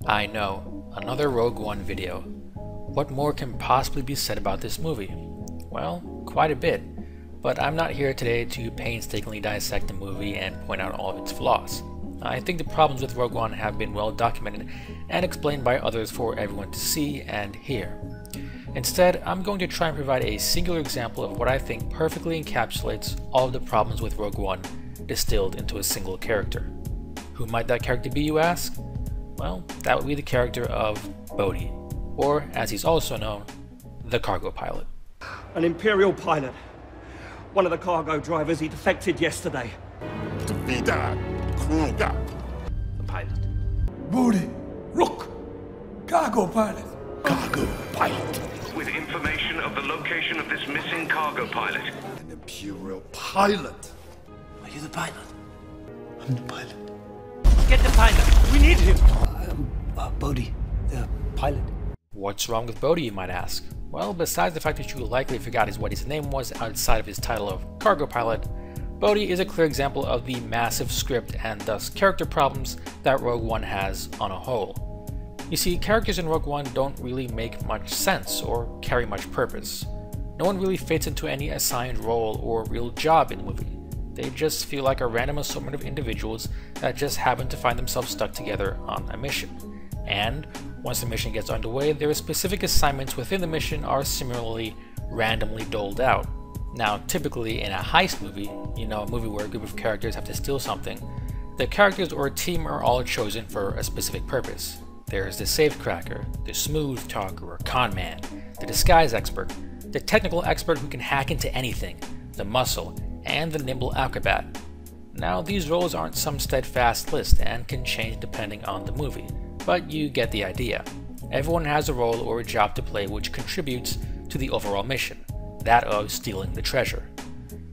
I know, another Rogue One video. What more can possibly be said about this movie? Well, quite a bit, but I'm not here today to painstakingly dissect the movie and point out all of its flaws. I think the problems with Rogue One have been well documented and explained by others for everyone to see and hear. Instead, I'm going to try and provide a singular example of what I think perfectly encapsulates all of the problems with Rogue One distilled into a single character. Who might that character be, you ask? Well, that would be the character of Bodie, or as he's also known, the Cargo Pilot. An Imperial Pilot. One of the cargo drivers, he defected yesterday. Bodi the Cargo Pilot. Bodi the Cargo Pilot. Cargo Pilot. With information of the location of this missing cargo pilot. An Imperial Pilot. Are you the pilot? I'm the pilot. Get the pilot! We need him! I'm Bodi the Pilot. What's wrong with Bodie, you might ask? Well, besides the fact that you likely forgot what his name was outside of his title of Cargo Pilot, Bodie is a clear example of the massive script and thus character problems that Rogue One has on a whole. You see, characters in Rogue One don't really make much sense or carry much purpose. No one really fits into any assigned role or real job in the movie. They just feel like a random assortment of individuals that just happen to find themselves stuck together on a mission. And once the mission gets underway, their specific assignments within the mission are similarly randomly doled out. Now, typically in a heist movie, a movie where a group of characters have to steal something, the characters or a team are all chosen for a specific purpose. There's the safecracker, the smooth talker or con man, the disguise expert, the technical expert who can hack into anything, the muscle, and the nimble acrobat. Now, these roles aren't some steadfast list and can change depending on the movie, but you get the idea. Everyone has a role or a job to play which contributes to the overall mission, that of stealing the treasure.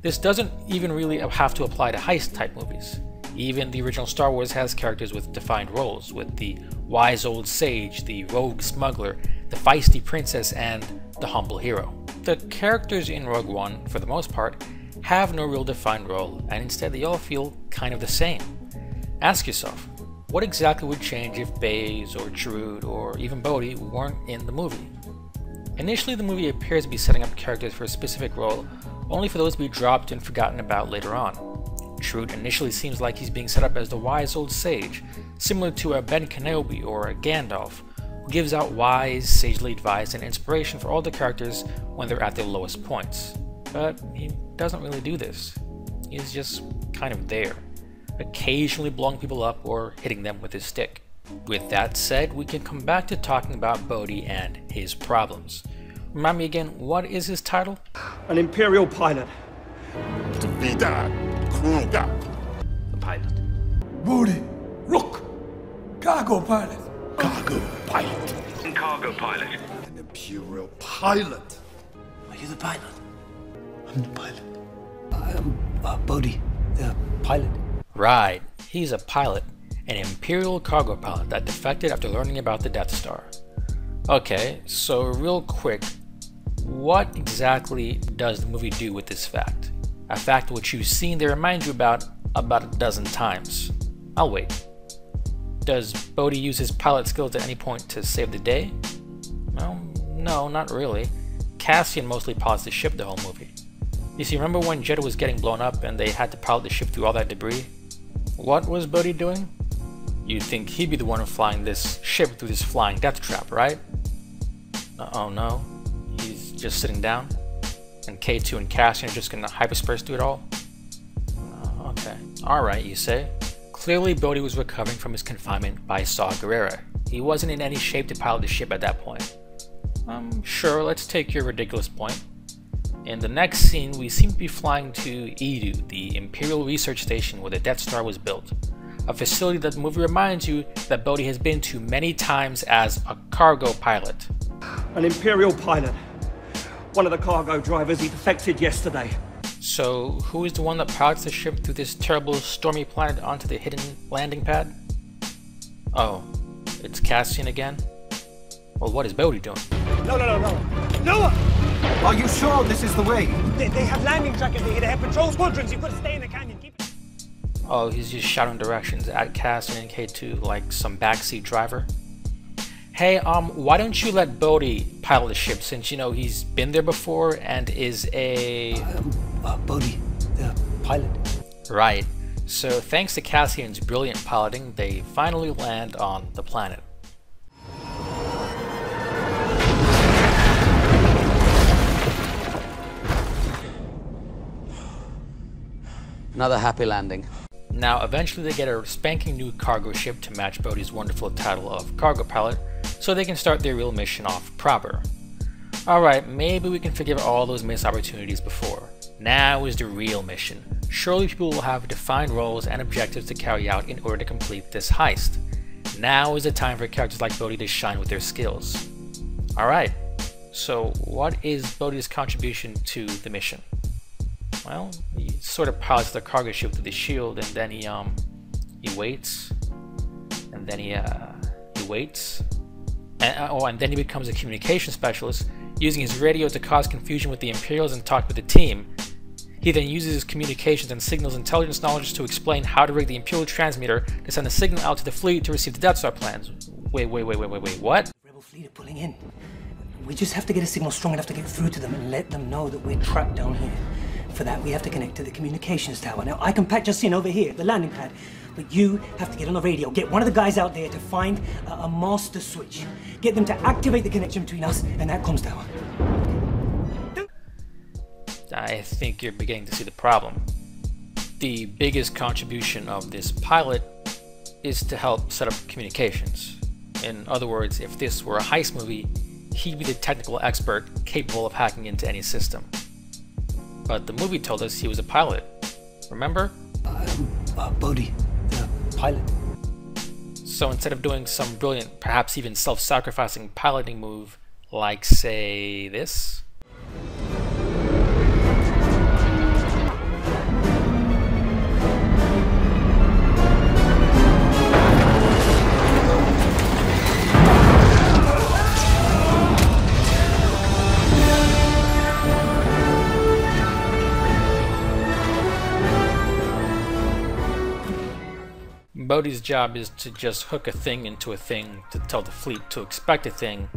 This doesn't even really have to apply to heist type movies. Even the original Star Wars has characters with defined roles, with the wise old sage, the rogue smuggler, the feisty princess, and the humble hero. The characters in Rogue One, for the most part, have no real defined role, and instead they all feel kind of the same. Ask yourself, what exactly would change if Baze or Chirrut or even Bodie weren't in the movie? Initially, the movie appears to be setting up characters for a specific role, only for those to be dropped and forgotten about later on. Chirrut initially seems like he's being set up as the wise old sage, similar to a Ben Kenobi or a Gandalf, who gives out wise, sagely advice and inspiration for all the characters when they're at their lowest points. But he doesn't really do this. He's just kind of there, occasionally blowing people up or hitting them with his stick. With that said, we can come back to talking about Bodie and his problems. Remind me again, what is his title? An Imperial Pilot. Bodi the Cargo Pilot. Bodi the Cargo Pilot. Cargo Pilot. Cargo Pilot. An Imperial Pilot. Are you the pilot? I'm the pilot. I'm Bodi the Pilot. Right, he's a pilot, an Imperial Cargo Pilot that defected after learning about the Death Star. Okay, so real quick, what exactly does the movie do with this fact? A fact which you've seen they remind you about a dozen times. I'll wait. Does Bodie use his pilot skills at any point to save the day? Well, no, not really. Cassian mostly pilots the ship the whole movie. You see, remember when Jedha was getting blown up and they had to pilot the ship through all that debris? What was Bodie doing? You'd think he'd be the one flying this ship through this flying death trap, right? Oh no, he's just sitting down? And K2 and Cassian are just gonna hyperspace through it all? Okay, alright, you say. Clearly Bodie was recovering from his confinement by Saw Gerrera. He wasn't in any shape to pilot the ship at that point. Sure, let's take your ridiculous point. In the next scene, we seem to be flying to Edu, the Imperial Research Station where the Death Star was built. A facility that the movie reminds you that Bodie has been to many times as a cargo pilot. An Imperial Pilot. One of the cargo drivers, he defected yesterday. So, who is the one that pilots the ship through this terrible stormy planet onto the hidden landing pad? Oh, it's Cassian again? Well, what is Bodie doing? No! Noah! Are you sure this is the way? They have landing trackers here. They have patrol squadrons. You've got to stay in the canyon. Keep it. Oh, he's just shouting directions at Cassian and K2 like some backseat driver? Hey, why don't you let Bodie pilot the ship since, you know, he's been there before and is a... Bodi the Pilot. Right. So thanks to Cassian's brilliant piloting, they finally land on the planet. Another happy landing. Now, eventually they get a spanking new cargo ship to match Bodie's wonderful title of Cargo Pilot, so they can start their real mission off proper. Alright, maybe we can forgive all those missed opportunities before. Now is the real mission. Surely people will have defined roles and objectives to carry out in order to complete this heist. Now is the time for characters like Bodie to shine with their skills. Alright, so what is Bodie's contribution to the mission? Well, he sort of pilots the cargo ship through the shield, and then he waits, and then he waits, and then he becomes a communication specialist, using his radio to cause confusion with the Imperials and talk with the team. He then uses his communications and signals intelligence knowledge to explain how to rig the Imperial transmitter to send a signal out to the fleet to receive the Death Star plans. Wait, what? The rebel fleet are pulling in. We just have to get a signal strong enough to get through to them and let them know that we're trapped down here. For that, we have to connect to the communications tower. Now, I can patch us in over here, the landing pad, but you have to get on the radio. Get one of the guys out there to find a master switch. Get them to activate the connection between us and that comms tower. I think you're beginning to see the problem. The biggest contribution of this pilot is to help set up communications. In other words, if this were a heist movie, he'd be the technical expert capable of hacking into any system. But the movie told us he was a pilot. Remember? Bodie the Pilot. So instead of doing some brilliant, perhaps even self-sacrificing piloting move, like say this, Bodie's job is to just hook a thing into a thing to tell the fleet to expect a thing,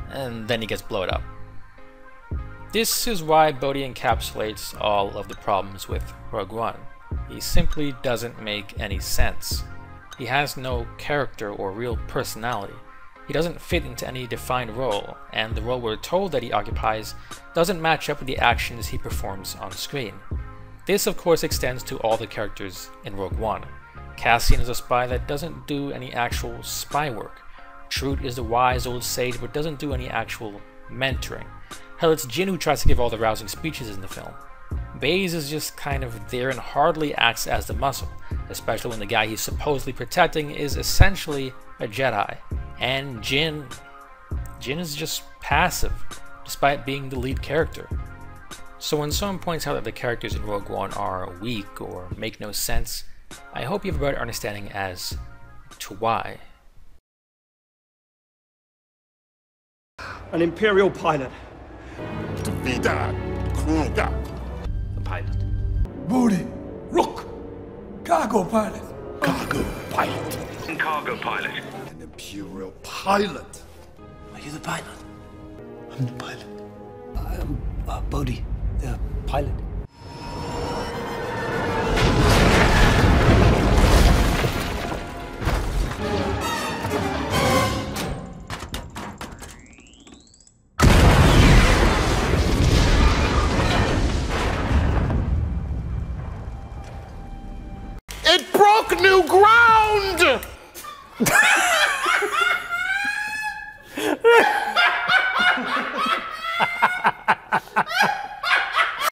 and then he gets blown up. This is why Bodie encapsulates all of the problems with Rogue One. He simply doesn't make any sense. He has no character or real personality. He doesn't fit into any defined role, and the role we're told that he occupies doesn't match up with the actions he performs on screen. This of course extends to all the characters in Rogue One. Cassian is a spy that doesn't do any actual spy work. Trute is the wise old sage but doesn't do any actual mentoring. Hell, it's Jin who tries to give all the rousing speeches in the film. Baze is just kind of there and hardly acts as the muscle, especially when the guy he's supposedly protecting is essentially a Jedi. And Jin is just passive, despite being the lead character. So when someone points out that the characters in Rogue One are weak or make no sense, I hope you have a better understanding as to why. An Imperial pilot. The pilot. Bodi, look! Cargo Pilot. Cargo Pilot. Cargo Pilot. An Imperial Pilot. Are you the pilot? I'm the pilot. Bodi the Pilot. It broke new ground!